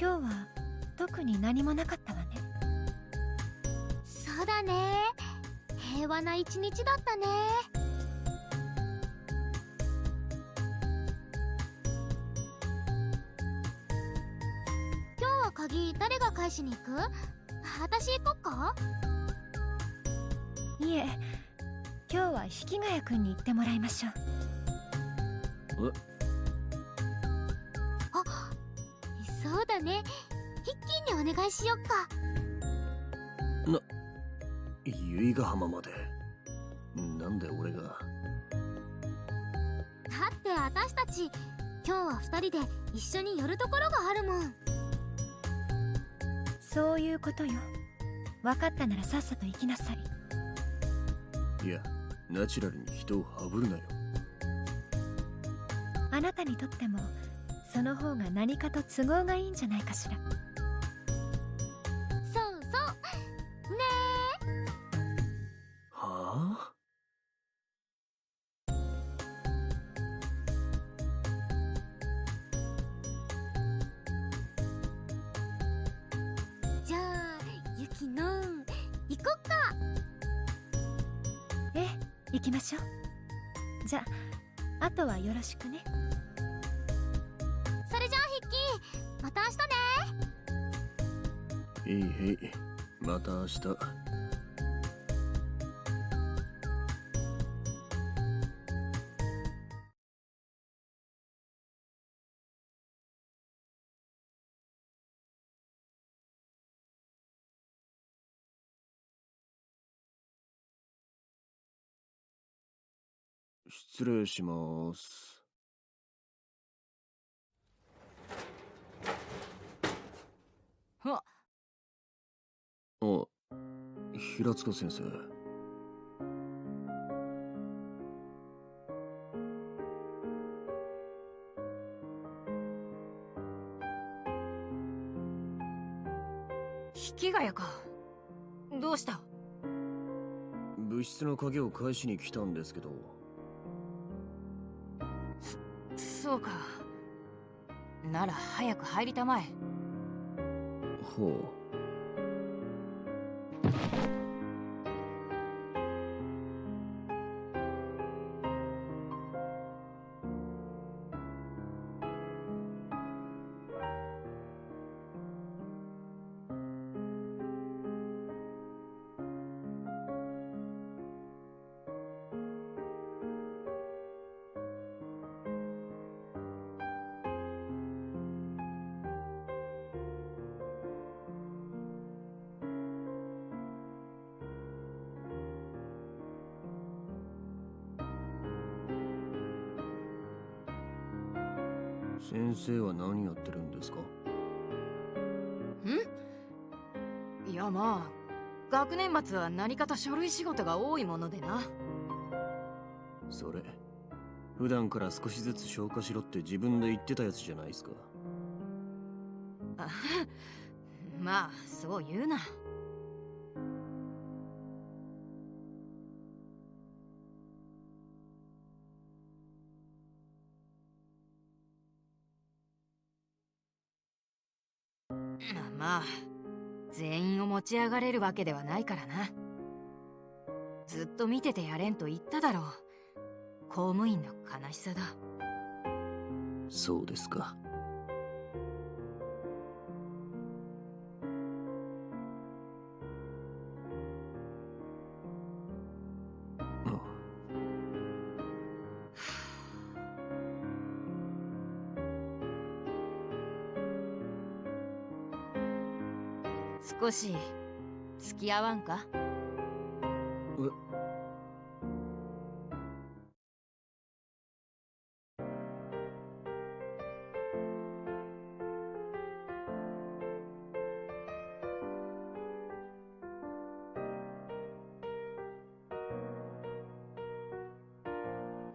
今日は特に何もなかったわね。そうだね。平和な一日だったね。今日は鍵誰が返しに行く？私行こっか？いえ、今日は引きヶ谷くんに行ってもらいましょう。あ、そうだね。ヒッキーにお願いしよっか。由比ヶ浜までなんで俺が？だって私たち今日は2人で一緒に寄るところがあるもん。そういうことよ。分かったならさっさと行きなさい。いや、ナチュラルに人をハブるなよ。あなたにとってもその方が何かと都合がいいんじゃないかしら。そうそうねはあ？じゃあユキの行こっか。ええ、行きましょう。じゃあ、あとはよろしくね。それじゃあヒッキー、また明日ね。へいへい、また明日。失礼します。あ、平塚先生。引きヶ谷か。どうした？部室の鍵を返しに来たんですけど。そうか。なら早く入りたまえ。ほう。先生は何やってるんですか？いや、まあ学年末は何かと書類仕事が多いものでな。それ、普段から少しずつ消化しろって自分で言ってたやつじゃないですか。あまあそう言うな。まあ全員を持ち上がれるわけではないからな。ずっと見ててやれんと言っただろう。公務員の悲しさだ。そうですか。少し付き合わんか？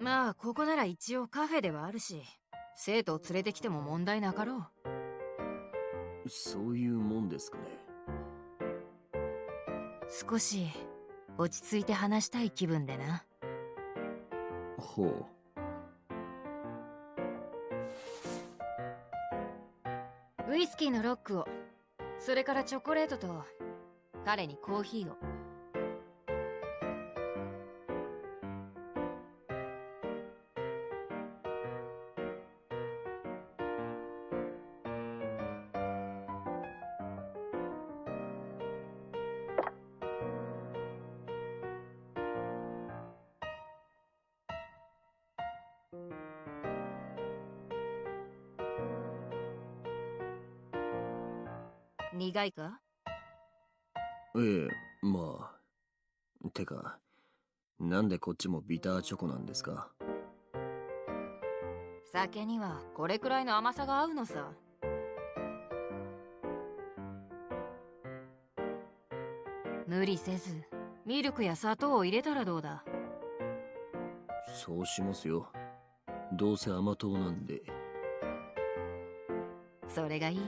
まあここなら一応カフェではあるし、生徒を連れてきても問題なかろう。そういうもんですかね。少し落ち着いて話したい気分でな。ほう。ウウイスキーのロックを、それからチョコレートと彼にコーヒーを。苦いか？ええ、まあ。てか、なんでこっちもビターチョコなんですか？酒にはこれくらいの甘さが合うのさ。無理せずミルクや砂糖を入れたらどうだ？そうしますよ。どうせ甘党なんで。それがいい。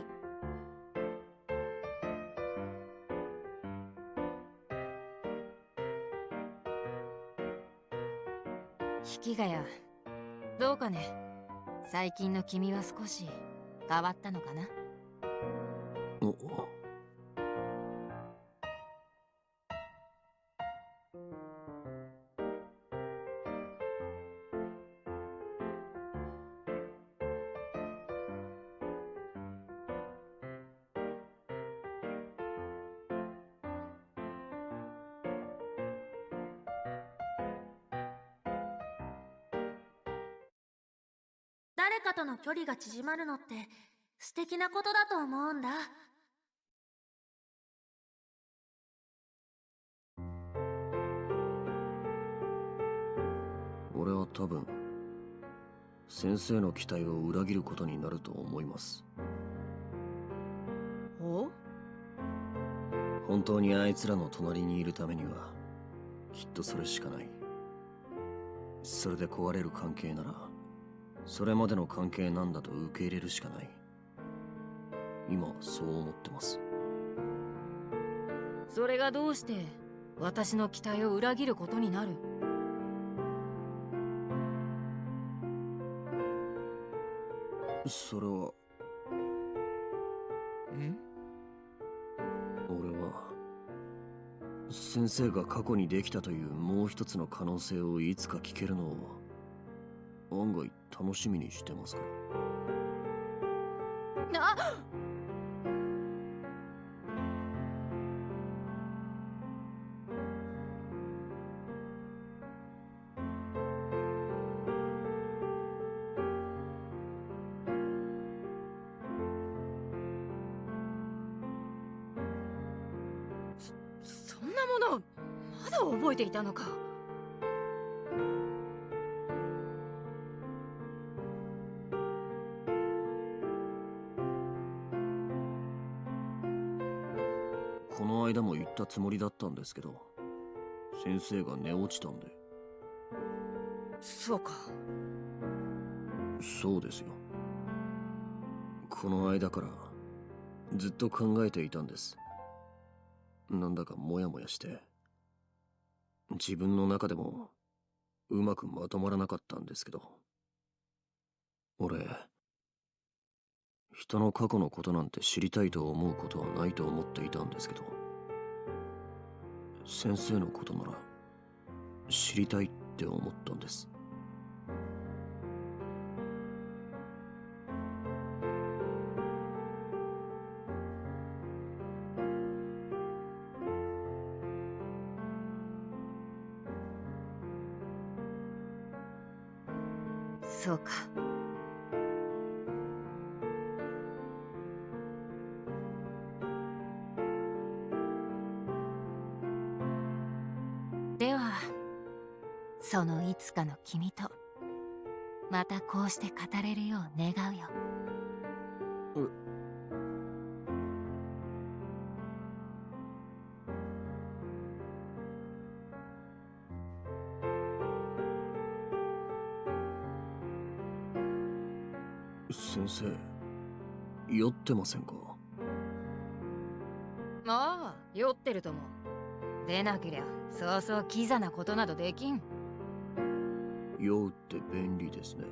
引きがや、どうかね。最近の君は少し変わったのかな？お。誰かとの距離が縮まるのって素敵なことだと思うんだ。俺は多分先生の期待を裏切ることになると思います。お？本当にあいつらの隣にいるためにはきっとそれしかない。それで壊れる関係ならそれまでの関係なんだと受け入れるしかない。今はそう思ってます。それがどうして私の期待を裏切ることになる？それは俺は先生が過去にできたというもう一つの可能性をいつか聞けるのを案外楽しみにしてますから。あっ！そんなものまだ覚えていたのか？この間も言ったつもりだったんですけど、先生が寝落ちたんで。そうか。そうですよ。この間からずっと考えていたんです。なんだかモヤモヤして自分の中でもうまくまとまらなかったんですけど、俺人の過去のことなんて知りたいと思うことはないと思っていたんですけど、先生のことなら知りたいって思ったんです。そうか。ではそのいつかの君とまたこうして語れるよう願うよ。先生、酔ってませんか？ああ、酔ってるとも。出なけりゃそうそうキザなことなどできん。酔うって便利ですね。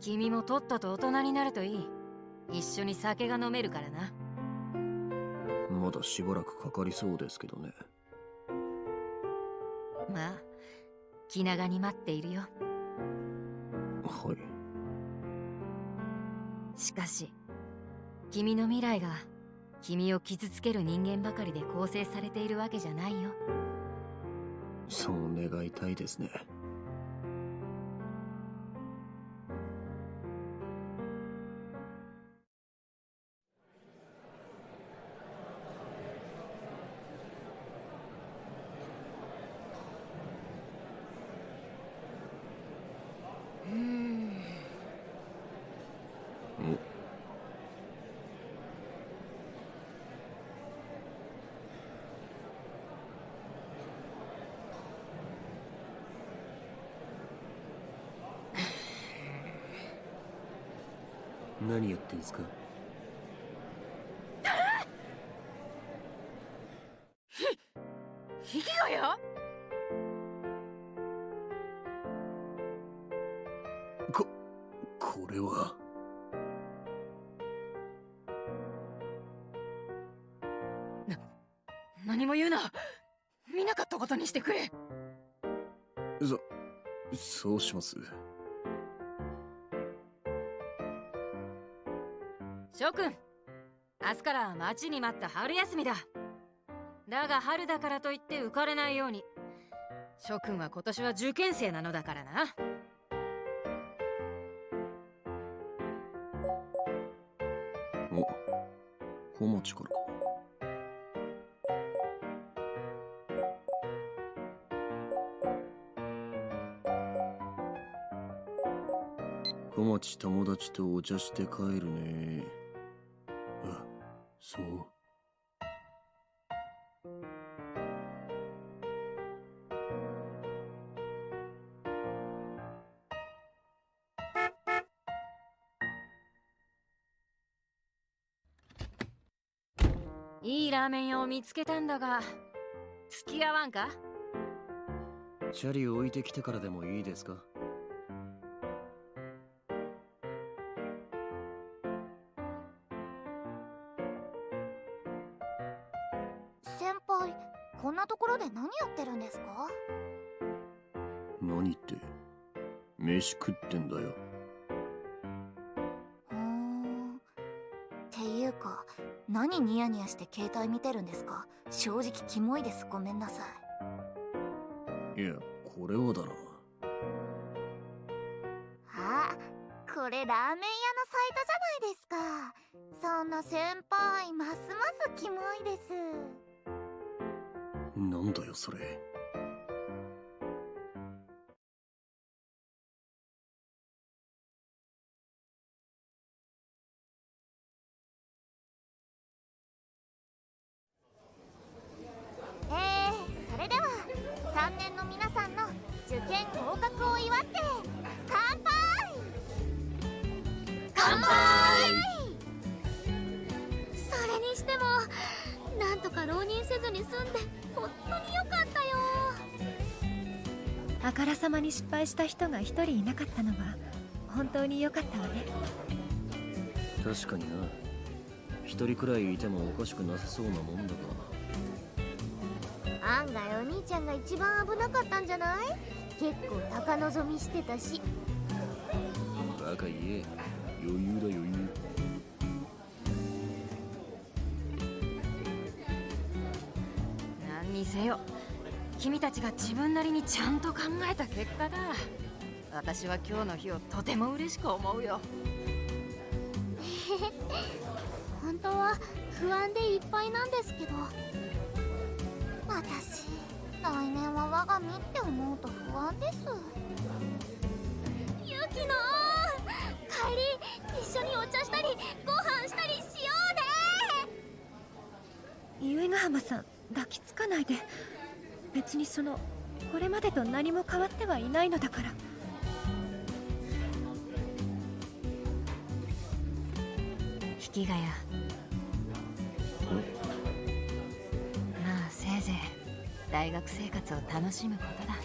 君もとっとと大人になるといい。一緒に酒が飲めるからな。まだしばらくかかりそうですけどね。まあ気長に待っているよ。はい。しかし君の未来が君を傷つける人間ばかりで構成されているわけじゃないよ。そう願いたいですね。何やってんすか？ヒキガよ。これは。何も言うな。見なかったことにしてくれ。そうします。諸君、明日から待ちに待った春休みだ。だが春だからといって浮かれないように。諸君は今年は受験生なのだからな。小町からか。小町友達とお茶して帰るね。あ、そう。いいラーメン屋を見つけたんだが、付き合わんか？チャリ置いてきてからでもいいですか？先輩、こんなところで何やってるんですか？何って、飯食ってんだよ。っていうか、何ニヤニヤして携帯見てるんですか？正直キモいです。ごめんなさい。いや、これはだな。あ、これラーメン屋のサイトじゃないですか。そんな先輩、ますますキモいです。なんだよそれ。それでは3年の皆さんの受験合格を祝って乾杯！乾杯！それにしてもなんとか浪人せずに済んで本当によかったよ。あからさまに失敗した人が一人いなかったのは本当に良かったわね。確かにな。一人くらいいてもおかしくなさそうなもんだが。案外お兄ちゃんが一番危なかったんじゃない？結構高望みしてたし。バカ言え。余裕だ余裕。何にせよ君たちが自分なりにちゃんと考えた結果だ。私は今日の日をとても嬉しく思うよ。本当は不安でいっぱいなんですけど、私来年は我が身って思うと不安です。ユキノ、帰り一緒にお茶したりご飯したりしようね。由比ヶ浜さん、抱きつかないで。別にこれまでと何も変わってはいないのだから。引きヶ谷、まあせいぜい大学生活を楽しむことだ。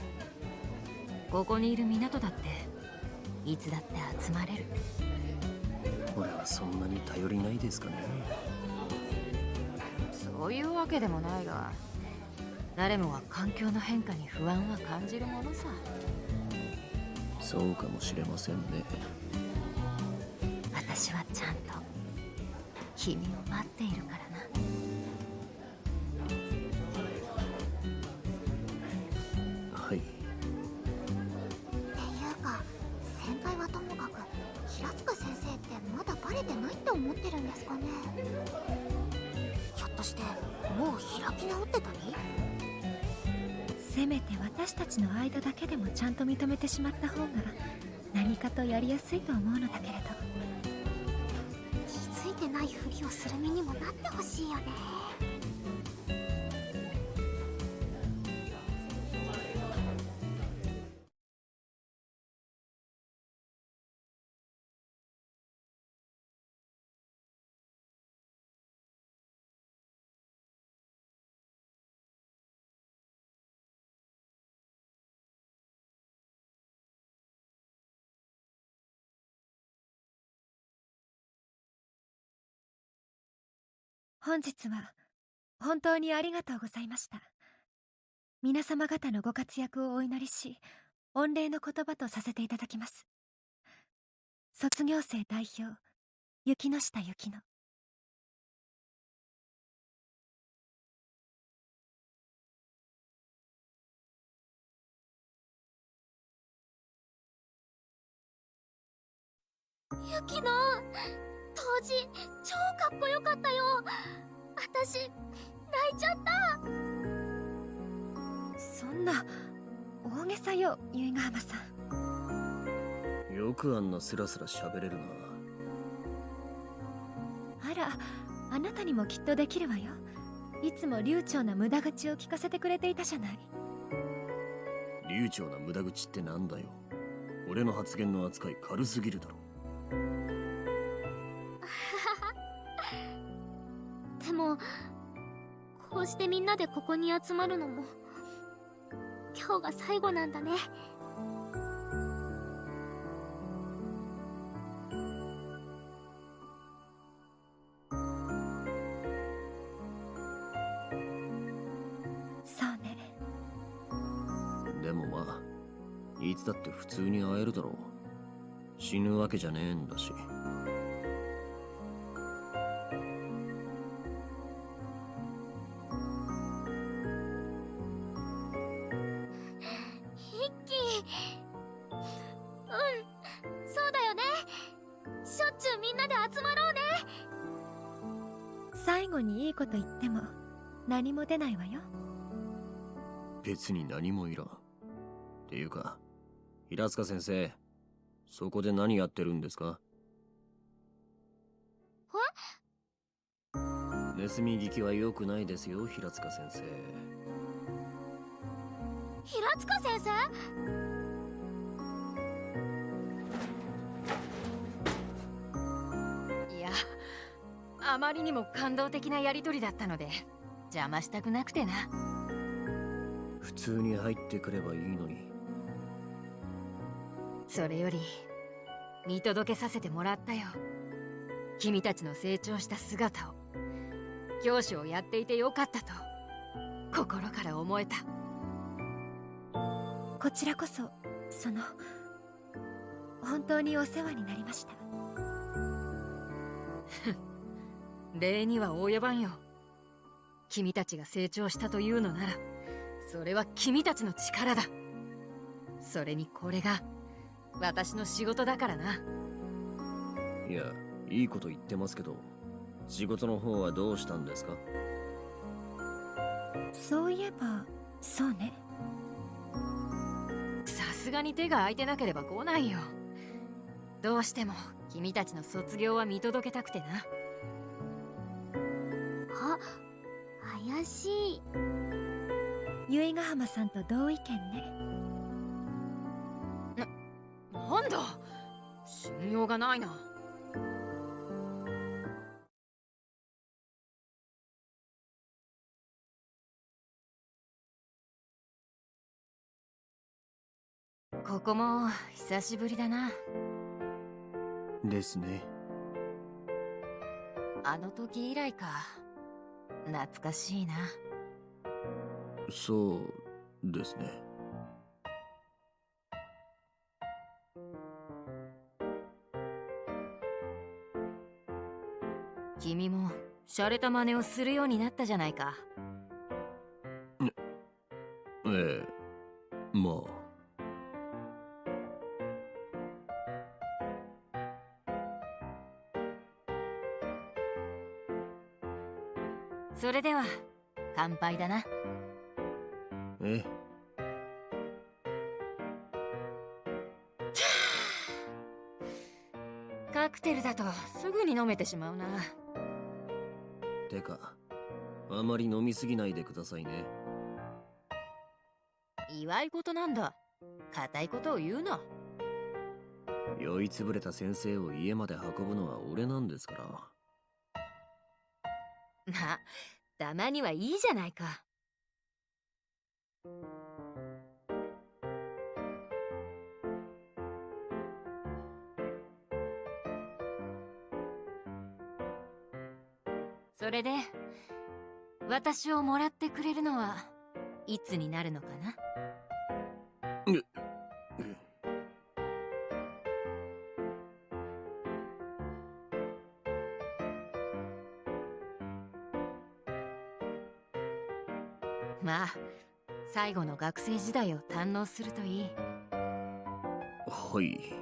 ここにいる港だっていつだって集まれる。俺はそんなに頼りないですかね。そういうわけでもないが、誰もが環境の変化に不安は感じるものさ。そうかもしれませんね。私はちゃんと君を待っているからな。はい。っていうか、先輩はともかく平塚先生ってまだバレてないって思ってるんですかね。ひょっとしてもう開き直ってたり？せめて私たちの間だけでもちゃんと認めてしまった方が何かとやりやすいと思うのだけれど。気づいてないふりをする身にもなってほしいよね。本日は本当にありがとうございました。皆様方のご活躍をお祈りし、御礼の言葉とさせていただきます。卒業生代表、雪下雪乃。雪乃、当時超かっこよかったよ。私泣いちゃった。そんな大げさよ、由比ヶ浜さん。よくあんなスラスラ喋れるな。あら、あなたにもきっとできるわよ。いつも流暢な無駄口を聞かせてくれていたじゃない。流暢な無駄口ってなんだよ。俺の発言の扱い軽すぎるだろ。でもこうしてみんなでここに集まるのも今日が最後なんだね。そうね。でもまあ、いつだって普通に会えるだろう。死ぬわけじゃねえんだし。一輝、そうだよね。しょっちゅうみんなで集まろうね。最後にいいこと言っても何も出ないわよ。別に何もいらん。っていうか、平塚先生、そこで何やってるんですか？盗み聞きは良くないですよ、平塚先生。平塚先生？いや、あまりにも感動的なやりとりだったので邪魔したくなくてな。普通に入ってくればいいのに。それより見届けさせてもらったよ。君たちの成長した姿を。教師をやっていてよかったと心から思えた。こちらこそ、本当にお世話になりました。礼には及ばんよ。君たちが成長したというのなら、それは君たちの力だ。それにこれが私の仕事だからな。いや、いいこと言ってますけど、仕事の方はどうしたんですか？そういえば、そうね。さすがに手が空いてなければ来ないよ。どうしても君たちの卒業は見届けたくてな。あ、怪しい。由比ヶ浜さんと同意見ね。なんだ、信用がないな。ここも久しぶりだな。ですね。あの時以来か。懐かしいな。そうですね。君も洒落た真似をするようになったじゃないか。ええ、まあ。それでは乾杯だな。ええ。カクテルだとすぐに飲めてしまうな。てか、あまり飲みすぎないでくださいね。祝い事なんだ。固いことを言うな。酔いつぶれた先生を家まで運ぶのは俺なんですから。まあ、たまにはいいじゃないか。それで、私をもらってくれるのはいつになるのかな。まあ、最後の学生時代を堪能するといい。はい。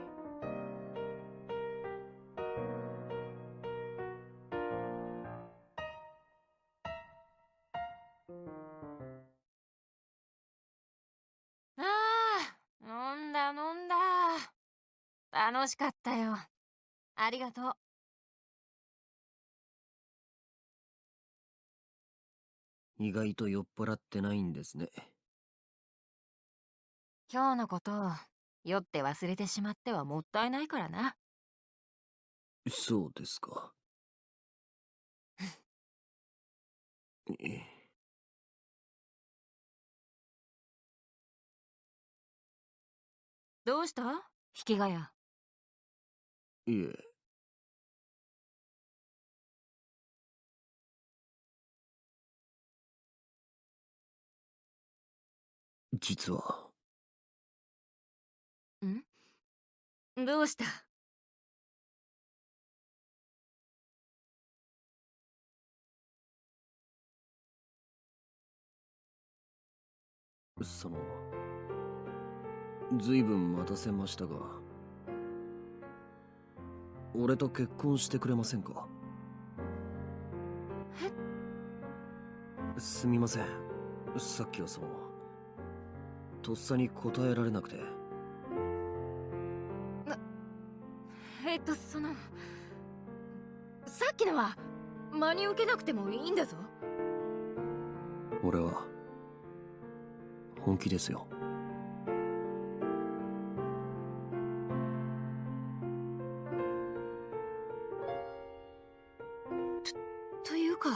ああ、飲んだ飲んだ。楽しかったよ。ありがとう。意外と酔っ払ってないんですね。今日のことを酔って忘れてしまってはもったいないからな。そうですか。えどうした引きがや。いえ。実は。どうした？ずいぶん待たせましたが、俺と結婚してくれませんか？すみません。さっきはとっさに答えられなくて。さっきのは真に受けなくてもいいんだぞ。俺は本気ですよ。というか、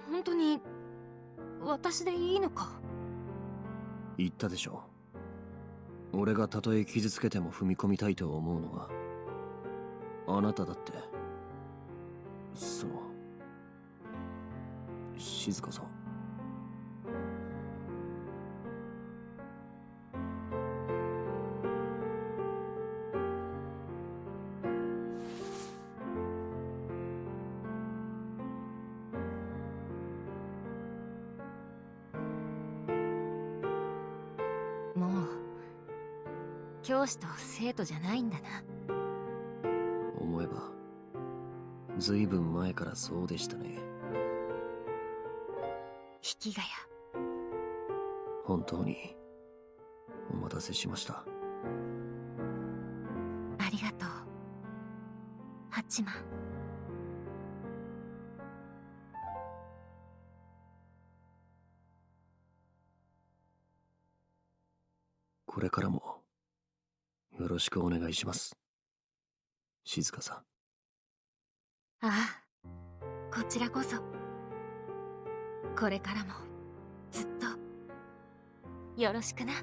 本当に私でいいのか？言ったでしょ。俺がたとえ傷つけても踏み込みたいと思うのはあなただって。静香さん。もう教師と生徒じゃないんだな。思えばずいぶん前からそうでしたね。引きがや。本当にお待たせしました。ありがとう、ハチマン。これからもよろしくお願いします、静香さん。ああ、こちらこそ。これからもずっとよろしくな。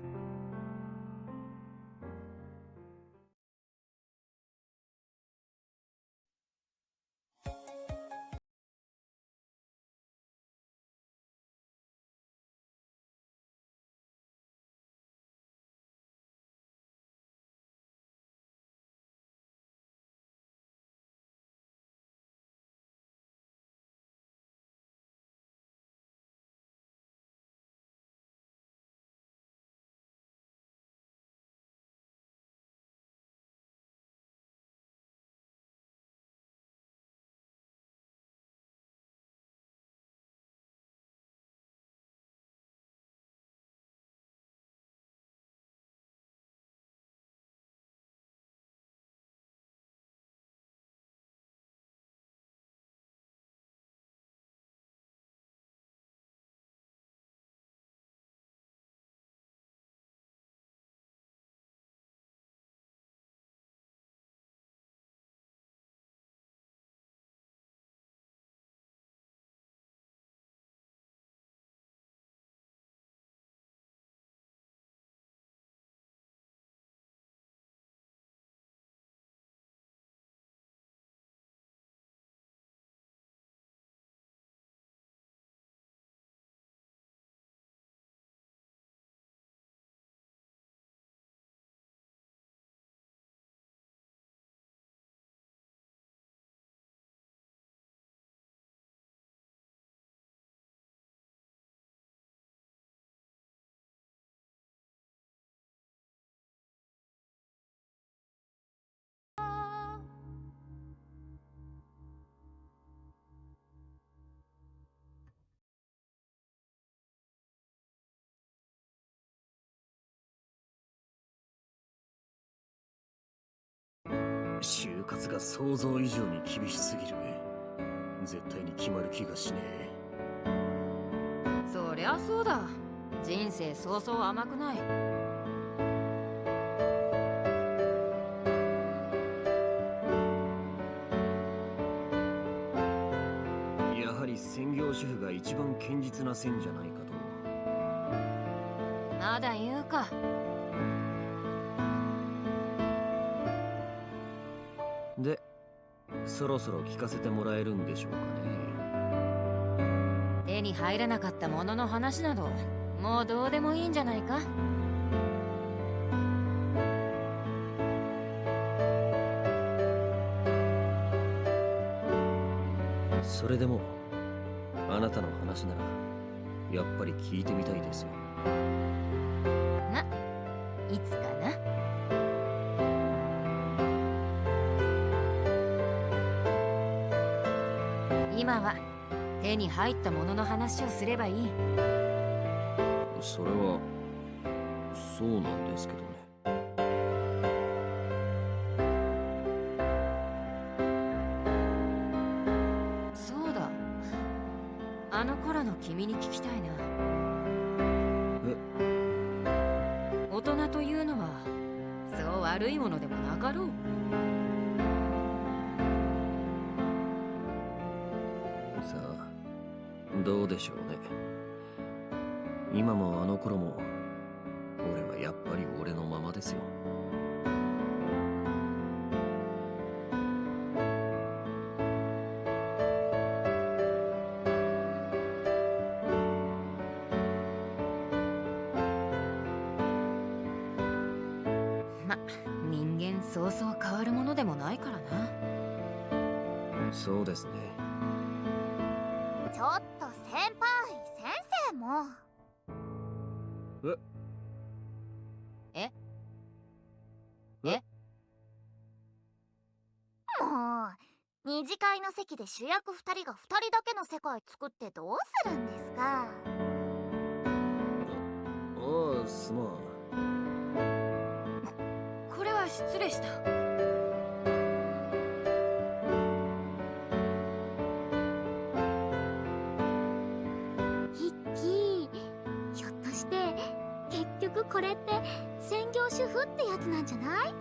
就活が想像以上に厳しすぎる。絶対に決まる気がしねえ。そりゃそうだ。人生そうそう甘くない。やはり専業主婦が一番堅実な線じゃないかと。まだ言うか。で、そろそろ聞かせてもらえるんでしょうかね。手に入らなかったものの話などもうどうでもいいんじゃないか。それでもあなたの話ならやっぱり聞いてみたいですよ。ま、いつかな。今は手に入ったものの話をすればいい。それはそうなんですけどね。そうだ、あの頃の君に聞きたいな。大人というのはそう悪いものでもなかろう。さあ、どうでしょうね。今もあの頃も俺はやっぱり俺のままですよ。ま、人間そうそう変わるものでもないからな。そうですね。ちょっと先輩、先生も。えもう二次会の席で主役2人が2人だけの世界作ってどうするんですか。ああ、すまん。これは失礼した。ヒッキー、ひょっとして結局これって専業主婦ってやつなんじゃない？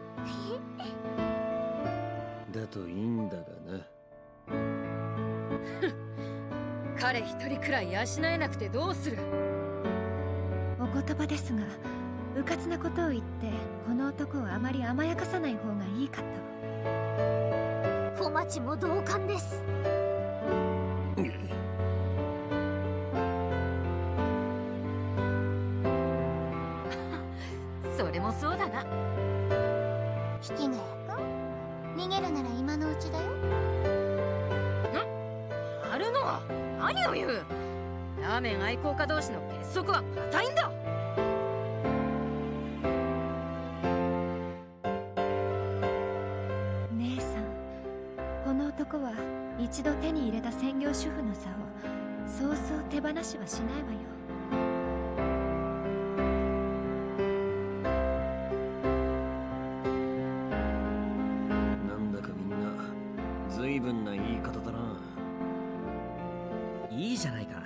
だといいんだがな。彼一人くらい養えなくてどうする。お言葉ですが、うかつなことを言ってこの男をあまり甘やかさない方がいいかと。小町も同感です。それもそうだな。引きがやくん、逃げるなら今のうちだよ。あるのは何を言う。ラーメン愛好家同士の結束は固いんだ。姉さん、この男は一度手に入れた専業主婦の座をそうそう手放しはしないわよ。なんだかみんな随分な言い方だな。いいじゃないか。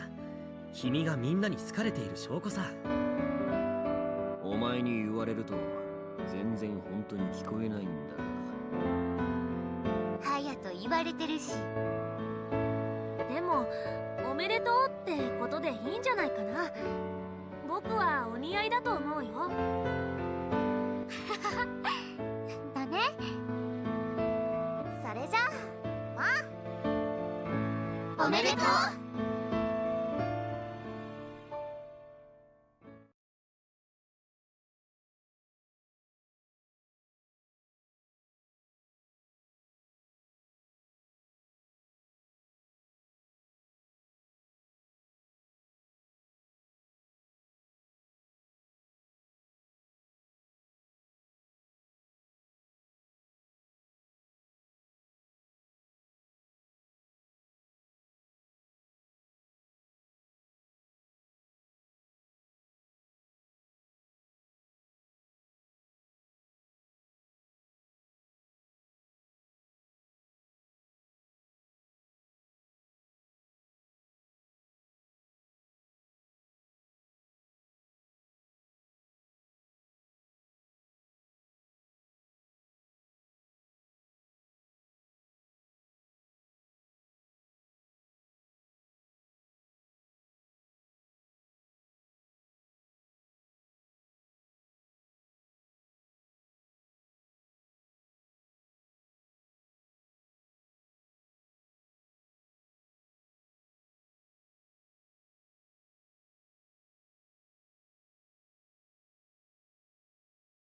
君がみんなに好かれている証拠さ。お前に言われると全然本当に聞こえないんだが。ハヤと言われてるし。でもおめでとうってことでいいんじゃないかな。僕はお似合いだと思うよ。だね。それじゃあ、まあ、おめでとう。